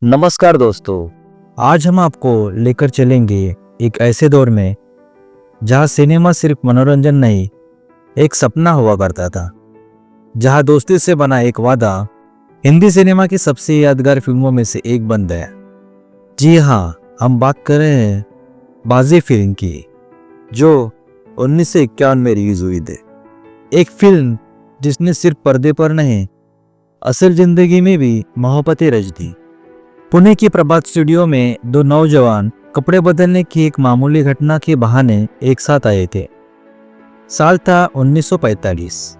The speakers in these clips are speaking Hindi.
नमस्कार दोस्तों। आज हम आपको लेकर चलेंगे एक ऐसे दौर में जहां सिनेमा सिर्फ मनोरंजन नहीं, एक सपना हुआ करता था। जहां दोस्ती से बना एक वादा हिंदी सिनेमा की सबसे यादगार फिल्मों में से एक बन गया। जी हाँ, हम बात कर रहे हैं बाजी फिल्म की, जो 1951 में रिलीज हुई थी। एक फिल्म जिसने सिर्फ पर्दे पर नहीं, असल जिंदगी में भी मोहब्बतें रच दी। पुणे की प्रभात स्टूडियो में दो नौजवान कपड़े बदलने की एक मामूली घटना के बहाने एक साथ आए थे। साल था 1945।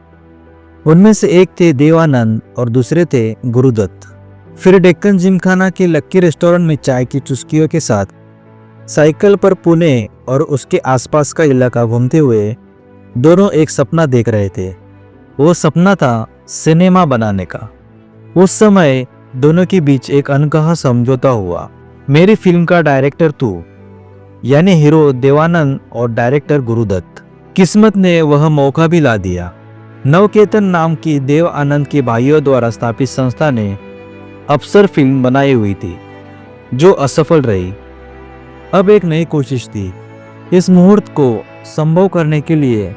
उनमें से एक थे देव आनंद और दूसरे थे गुरुदत्त। फिर डेक्कन जिमखाना के लक्की रेस्टोरेंट में चाय की चुस्कियों के साथ साइकिल पर पुणे और उसके आसपास का इलाका घूमते हुए दोनों एक सपना देख रहे थे। वो सपना था सिनेमा बनाने का। उस समय दोनों के बीच एक अनकहा समझौता हुआ। मेरी फिल्म का डायरेक्टर तू, यानी हीरो देवानंद और डायरेक्टर गुरुदत्त। किस्मत ने वह मौका भी ला दिया। नवकेतन नाम की देव आनंद के भाइयों द्वारा स्थापित संस्था ने अफसर फिल्म बनाई हुई थी, जो असफल रही। अब एक नई कोशिश थी। इस मुहूर्त को संभव करने के लिए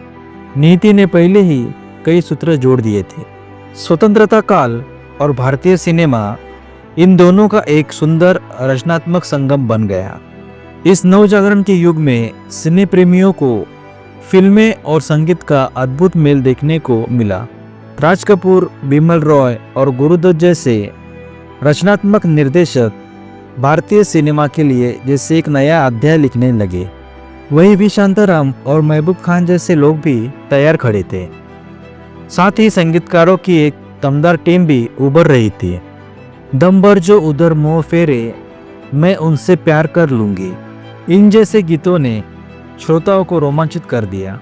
नीति ने पहले ही कई सूत्र जोड़ दिए थे। स्वतंत्रता काल और भारतीय सिनेमा, इन दोनों का एक सुंदर रचनात्मक संगम बन गया। इस नवजागरण के युग में सिने प्रेमियों को फिल्में और संगीत का अद्भुत मेल देखने को मिला। राज कपूर, बिमल रॉय और गुरुदत्त जैसे रचनात्मक निर्देशक भारतीय सिनेमा के लिए जैसे एक नया अध्याय लिखने लगे। वही वी शांताराम और महबूब खान जैसे लोग भी तैयार खड़े थे। साथ ही संगीतकारों की एक दमदार टीम भी उभर रही थी। दम भर जो उधर मोह फेरे, मैं उनसे प्यार कर लूंगी, इन जैसे गीतों ने श्रोताओं को रोमांचित कर दिया।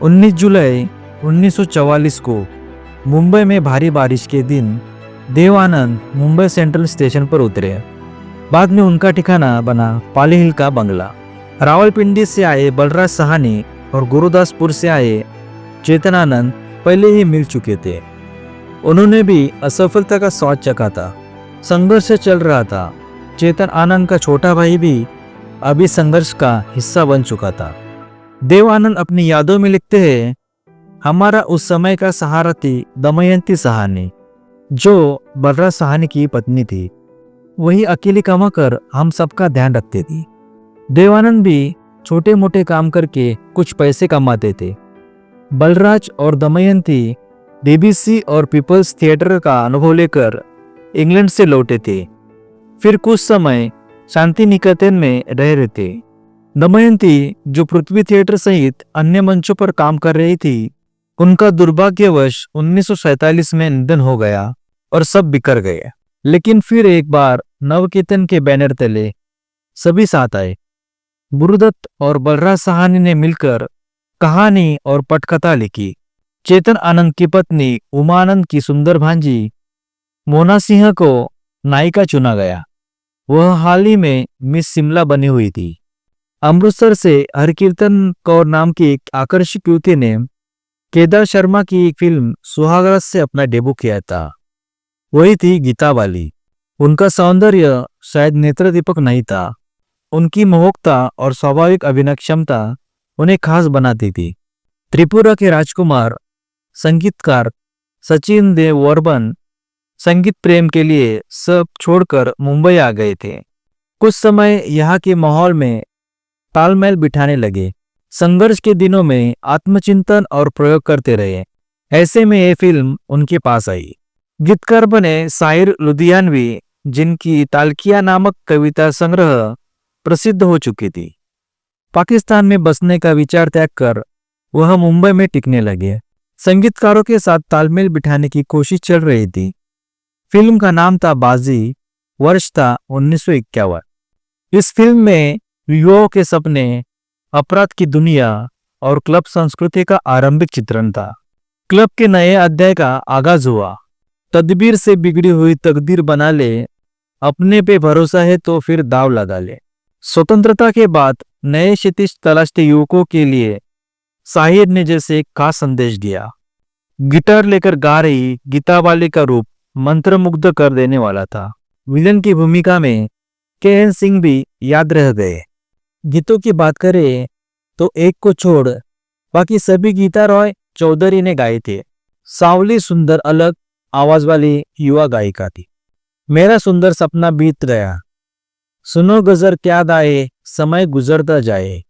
19 जुलाई 1944 को मुंबई में भारी बारिश के दिन देव आनंद मुंबई सेंट्रल स्टेशन पर उतरे। बाद में उनका ठिकाना बना पाली हिल का बंगला। रावलपिंडी से आए बलराज साहनी और गुरुदासपुर से आए चेतन आनंद पहले ही मिल चुके थे। उन्होंने भी असफलता का स्वाद चखा था। संघर्ष चल रहा था। चेतन आनंद का छोटा भाई भी अभी संघर्ष का हिस्सा बन चुका था। देव आनंद अपनी यादों में लिखते हैं, हमारा उस समय का सहारा थी दमयंती साहनी, जो बलराज साहनी की पत्नी थी। वही अकेली कमाकर हम सबका ध्यान रखती थी। देवानंद भी छोटे मोटे काम करके कुछ पैसे कमाते थे। बलराज और दमयंती बीबीसी और पीपल्स थिएटर का अनुभव लेकर इंग्लैंड से लौटे थे। फिर कुछ समय शांति निकेतन में रह रहे थे। दमयंती, जो पृथ्वी थिएटर सहित अन्य मंचों पर काम कर रही थी, उनका दुर्भाग्यवश 1947 में निधन हो गया और सब बिखर गए। लेकिन फिर एक बार नवकेतन के बैनर तले सभी साथ आए। गुरुदत्त और बलराज साहनी ने मिलकर कहानी और पटकथा लिखी। चेतन आनंद की पत्नी उमा आनंद की सुंदर भांजी मोना सिंह को नायिका चुना गया। वह हाल ही में मिस शिमला बनी हुई थी। अमृतसर से हरकीर्तन कौर नाम की एक आकर्षक युवती ने केदार शर्मा की एक फिल्म सुहागरात से अपना डेब्यू किया था। वही थी गीता बाली। उनका सौंदर्य शायद नेत्र दीपक नहीं था। उनकी मोहकता और स्वाभाविक अभिनय क्षमता उन्हें खास बनाती थी। त्रिपुरा के राजकुमार संगीतकार सचिन देव वर्मन संगीत प्रेम के लिए सब छोड़कर मुंबई आ गए थे। कुछ समय यहाँ के माहौल में तालमेल बिठाने लगे। संघर्ष के दिनों में आत्मचिंतन और प्रयोग करते रहे। ऐसे में ये फिल्म उनके पास आई। गीतकार बने साहिर लुधियानवी, जिनकी तालकिया नामक कविता संग्रह प्रसिद्ध हो चुकी थी। पाकिस्तान में बसने का विचार त्याग कर वह मुंबई में टिकने लगे। संगीतकारों के साथ तालमेल बिठाने की कोशिश चल रही थी। फिल्म का नाम था बाजी। वर्ष था 1951। इस फिल्म में युवाओं के सपने, अपराध की दुनिया और क्लब संस्कृति का आरंभिक चित्रण था। क्लब के नए अध्याय का आगाज हुआ। तदबीर से बिगड़ी हुई तकदीर बना ले, अपने पे भरोसा है तो फिर दाव लगा ले। स्वतंत्रता के बाद नए क्षितिज तलाशते युवकों के लिए साहिर ने जैसे एक खास संदेश दिया। गिटार लेकर गा रही गीता बाली का रूप मंत्रमुग्ध कर देने वाला था। विलन की भूमिका में के.एन. सिंह भी याद रह गए। गीतों की बात करें तो एक को छोड़ बाकी सभी गीता रॉय चौधरी ने गाए थे। सावली सुंदर अलग आवाज वाली युवा गायिका थी। मेरा सुंदर सपना बीत गया, सुनो गजर क्या दाए, समय गुजरता जाए,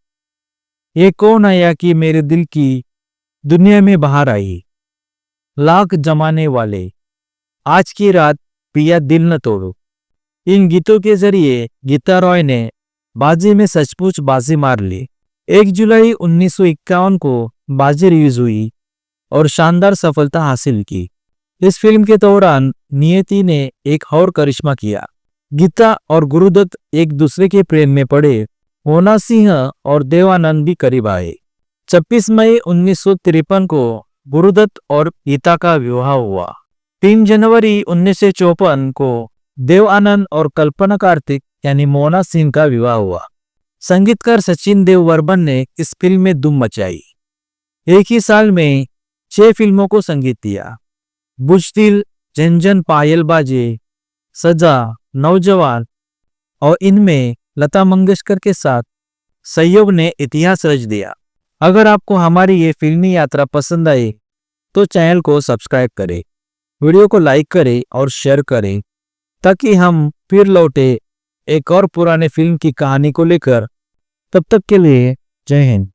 ये कौन आया कि मेरे दिल की दुनिया में बाहर आई, लाख जमाने वाले, आज की रात पिया दिल न तोड़ो। इन गीतों के जरिए गीता रॉय ने बाजी में सचमुच बाजी मार ली। 1 जुलाई 1951 को बाजी रिलीज हुई और शानदार सफलता हासिल की। इस फिल्म के दौरान नियति ने एक और करिश्मा किया। गीता और गुरुदत्त एक दूसरे के प्रेम में पड़े। मोना सिंह और देव आनंद भी करीब आए। 26 मई 1953 को गुरुदत्त और गीता का विवाह हुआ। 3 जनवरी 1954 को देव आनंद और कल्पना कार्तिक यानी मोना सिंह का विवाह हुआ। संगीतकार सचिन देव बर्मन ने इस फिल्म में धूम मचाई। एक ही साल में 6 फिल्मों को संगीत दिया। बुज़दिल, झंझन पायल बाजे, सजा, नौजवान और इनमें लता मंगेशकर के साथ सहयोग ने इतिहास रच दिया। अगर आपको हमारी ये फिल्मी यात्रा पसंद आई तो चैनल को सब्सक्राइब करें, वीडियो को लाइक करें और शेयर करें ताकि हम फिर लौटे एक और पुराने फिल्म की कहानी को लेकर। तब तक के लिए जय हिंद।